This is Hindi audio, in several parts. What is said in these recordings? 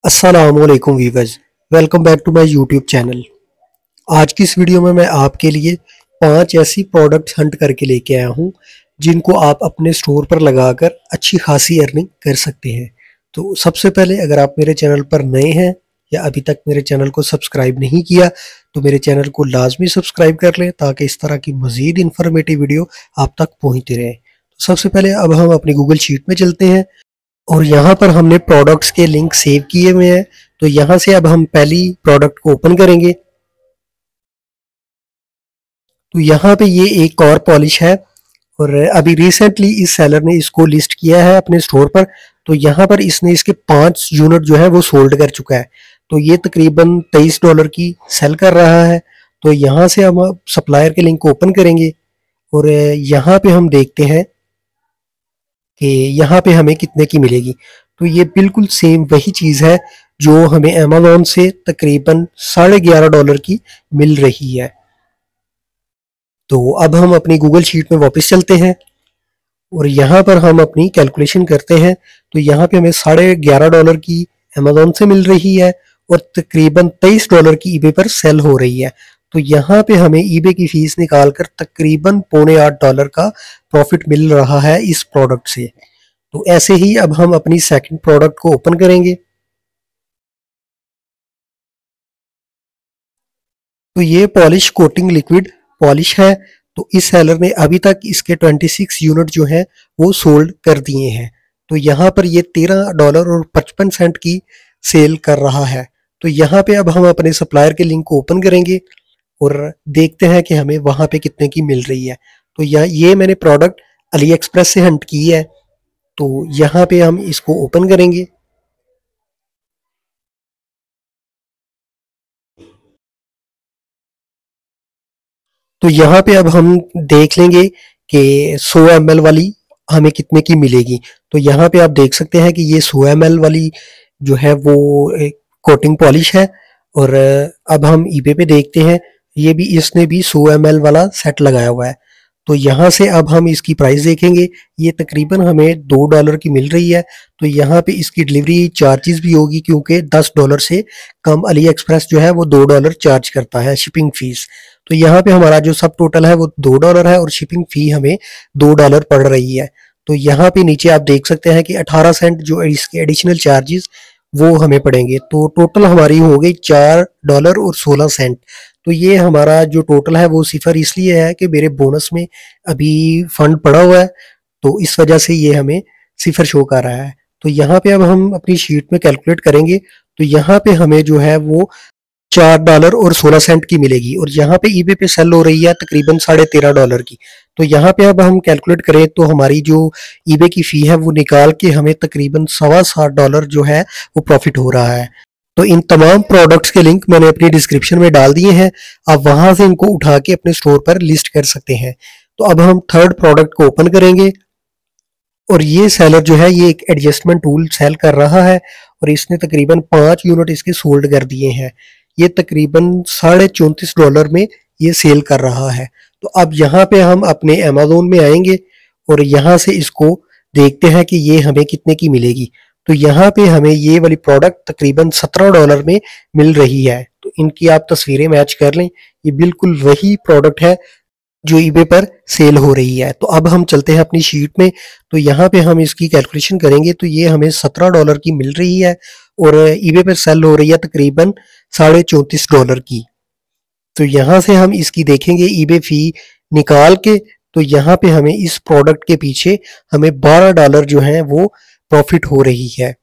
अस्सलामुअलैकुम viewers, welcome back to my YouTube channel. आज की इस वीडियो में मैं आपके लिए 5 ऐसी प्रोडक्ट्स हंट करके लेके आया हूँ जिनको आप अपने स्टोर पर लगाकर अच्छी खासी अर्निंग कर सकते हैं। तो सबसे पहले अगर आप मेरे चैनल पर नए हैं या अभी तक मेरे चैनल को सब्सक्राइब नहीं किया तो मेरे चैनल को लाजमी सब्सक्राइब कर लें ताकि इस तरह की मज़ीद इन्फॉर्मेटिव वीडियो आप तक पहुँचती रहे। तो सबसे पहले अब हम अपनी गूगल शीट में चलते हैं और यहाँ पर हमने प्रोडक्ट्स के लिंक सेव किए हुए हैं। तो यहाँ से अब हम पहली प्रोडक्ट को ओपन करेंगे। तो यहाँ पे ये एक और पॉलिश है और अभी रिसेंटली इस सेलर ने इसको लिस्ट किया है अपने स्टोर पर। तो यहाँ पर इसने इसके 5 यूनिट जो है वो सोल्ड कर चुका है। तो ये तकरीबन $23 की सेल कर रहा है। तो यहाँ से हम सप्लायर के लिंक को ओपन करेंगे और यहाँ पे हम देखते हैं कि यहाँ पे हमें कितने की मिलेगी। तो ये बिल्कुल सेम वही चीज़ है जो हमें अमेज़न से तकरीबन $11.5 की मिल रही है। तो अब हम अपनी गूगल शीट में वापस चलते हैं और यहाँ पर हम अपनी कैलकुलेशन करते हैं। तो यहाँ पे हमें $11.5 की अमेज़न से मिल रही है और तकरीबन $23 की ईबे पर सेल हो रही है। तो यहाँ पे हमें ईबे की फीस निकालकर तकरीबन $7.25 का प्रॉफिट मिल रहा है इस प्रोडक्ट से। तो ऐसे ही अब हम अपनी सेकंड प्रोडक्ट को ओपन करेंगे। तो ये पॉलिश कोटिंग लिक्विड पॉलिश है। तो इस सेलर ने अभी तक इसके 26 यूनिट जो हैं वो सोल्ड कर दिए हैं। तो यहाँ पर ये $13.55 की सेल कर रहा है। तो यहाँ पे अब हम अपने सप्लायर के लिंक को ओपन करेंगे और देखते हैं कि हमें वहाँ पे कितने की मिल रही है। तो ये मैंने प्रोडक्ट अली एक्सप्रेस से हंट की है। तो यहाँ पे हम इसको ओपन करेंगे। तो यहाँ पे अब हम देख लेंगे कि 100 ml वाली हमें कितने की मिलेगी। तो यहाँ पे आप देख सकते हैं कि ये 100 ml वाली जो है वो एक कोटिंग पॉलिश है और अब हम ईबे पे देखते हैं। ये भी इसने भी 100 ml वाला सेट लगाया हुआ है। तो यहाँ से अब हम इसकी प्राइस देखेंगे। ये तकरीबन हमें $2 की मिल रही है। तो यहाँ पे इसकी डिलीवरी चार्जेस भी होगी क्योंकि $10 से कम अली एक्सप्रेस जो है वो $2 चार्ज करता है शिपिंग फीस। तो यहाँ पे हमारा जो सब टोटल है वो $2 है और शिपिंग फी हमें $2 पड़ रही है। तो यहाँ पे नीचे आप देख सकते हैं कि 18 सेंट जो इसके एडिशनल चार्जेस वो हमें पड़ेंगे। तो टोटल हमारी हो गई $4.16। तो ये हमारा जो टोटल है वो सिफर इसलिए है कि मेरे बोनस में अभी फंड पड़ा हुआ है। तो इस वजह से ये हमें सिफर शो कर रहा है। तो यहाँ पे अब हम अपनी शीट में कैलकुलेट करेंगे। तो यहाँ पे हमें जो है वो $4.16 की मिलेगी और यहाँ पे ईबे पे सेल हो रही है तकरीबन $13.5 की। तो यहाँ पे अब हम कैलकुलेट करें तो हमारी जो ईबे की फी है वो निकाल के हमें तकरीबन $7.25 जो है वो प्रॉफिट हो रहा है। तो इन तमाम प्रोडक्ट्स के लिंक मैंने अपनी डिस्क्रिप्शन में डाल दिए हैं। आप वहां से इनको उठा के अपने स्टोर पर लिस्ट कर सकते हैं। तो अब हम थर्ड प्रोडक्ट को ओपन करेंगे और ये सेलर जो है ये एक एडजस्टमेंट टूल सेल कर रहा है और इसने तकरीबन 5 यूनिट इसके सोल्ड कर दिए हैं। ये तकरीबन $34.5 में ये सेल कर रहा है। तो अब यहाँ पे हम अपने अमेज़न में आएंगे और यहाँ से इसको देखते हैं कि ये हमें कितने की मिलेगी। तो यहाँ पे हमें ये वाली प्रोडक्ट तकरीबन $17 में मिल रही है। तो इनकी आप तस्वीरें मैच कर लें। ये बिल्कुल वही प्रोडक्ट है जो ईबे पर सेल हो रही है। तो अब हम चलते हैं अपनी शीट में। तो यहाँ पे हम इसकी कैलकुलेशन करेंगे। तो ये हमें $17 की मिल रही है और ईबे पर सेल हो रही है तकरीबन $34.5 की। तो यहाँ से हम इसकी देखेंगे ईबे फी निकाल के। तो यहाँ पे हमें इस प्रोडक्ट के पीछे हमें $12 जो है वो प्रॉफिट हो रही है।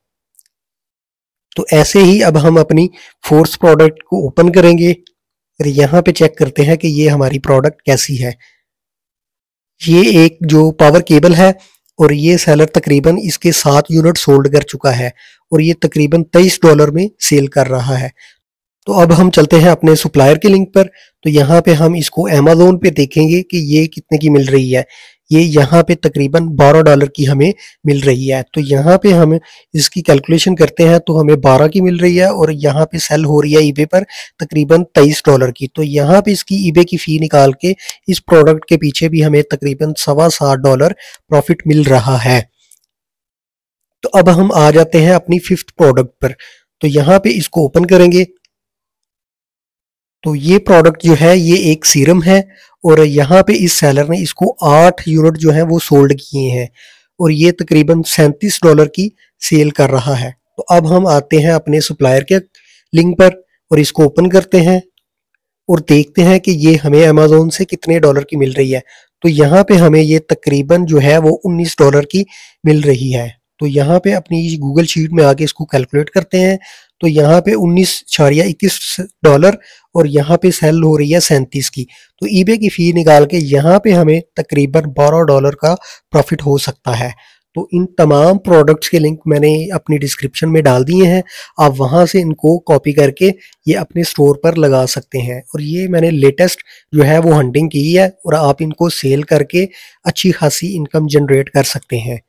तो ऐसे ही अब हम अपनी फोर्थ प्रोडक्ट को ओपन करेंगे और यहाँ पे चेक करते हैं कि ये हमारी प्रोडक्ट कैसी है। ये एक जो पावर केबल है और ये सेलर तकरीबन इसके 7 यूनिट सोल्ड कर चुका है और ये तकरीबन $23 में सेल कर रहा है। तो अब हम चलते हैं अपने सप्लायर के लिंक पर। तो यहाँ पे हम इसको अमेज़न पे देखेंगे कि ये कितने की मिल रही है। ये यहाँ पे तकरीबन $12 की हमें मिल रही है। तो यहाँ पे हम इसकी कैलकुलेशन करते हैं तो हमें 12 की मिल रही है और यहाँ पे सेल हो रही है ईबे पर तकरीबन $23 की। तो यहाँ पे इसकी ईबे की फ़ी निकाल के इस प्रोडक्ट के पीछे भी हमें तकरीबन $7.25 प्रॉफिट मिल रहा है। तो अब हम आ जाते हैं अपनी फिफ्थ प्रोडक्ट पर। तो यहाँ पे इसको ओपन करेंगे तो ये प्रोडक्ट जो है ये एक सीरम है और यहाँ पे इस सेलर ने इसको 8 यूनिट जो है वो सोल्ड किए हैं और ये तकरीबन $37 की सेल कर रहा है। तो अब हम आते हैं अपने सप्लायर के लिंक पर और इसको ओपन करते हैं और देखते हैं कि ये हमें अमेज़न से कितने डॉलर की मिल रही है। तो यहाँ पे हमें ये तकरीबन जो है वो $19 की मिल रही है। तो यहाँ पे अपनी गूगल शीट में आके इसको कैलकुलेट करते हैं तो यहाँ पे 19.21 डॉलर और यहाँ पे सेल हो रही है 37 की। तो ईबे की फ़ी निकाल के यहाँ पे हमें तकरीबन $12 का प्रॉफिट हो सकता है। तो इन तमाम प्रोडक्ट्स के लिंक मैंने अपनी डिस्क्रिप्शन में डाल दिए हैं, आप वहाँ से इनको कॉपी करके ये अपने स्टोर पर लगा सकते हैं। और ये मैंने लेटेस्ट जो है वो हंटिंग की है और आप इनको सेल करके अच्छी खासी इनकम जनरेट कर सकते हैं।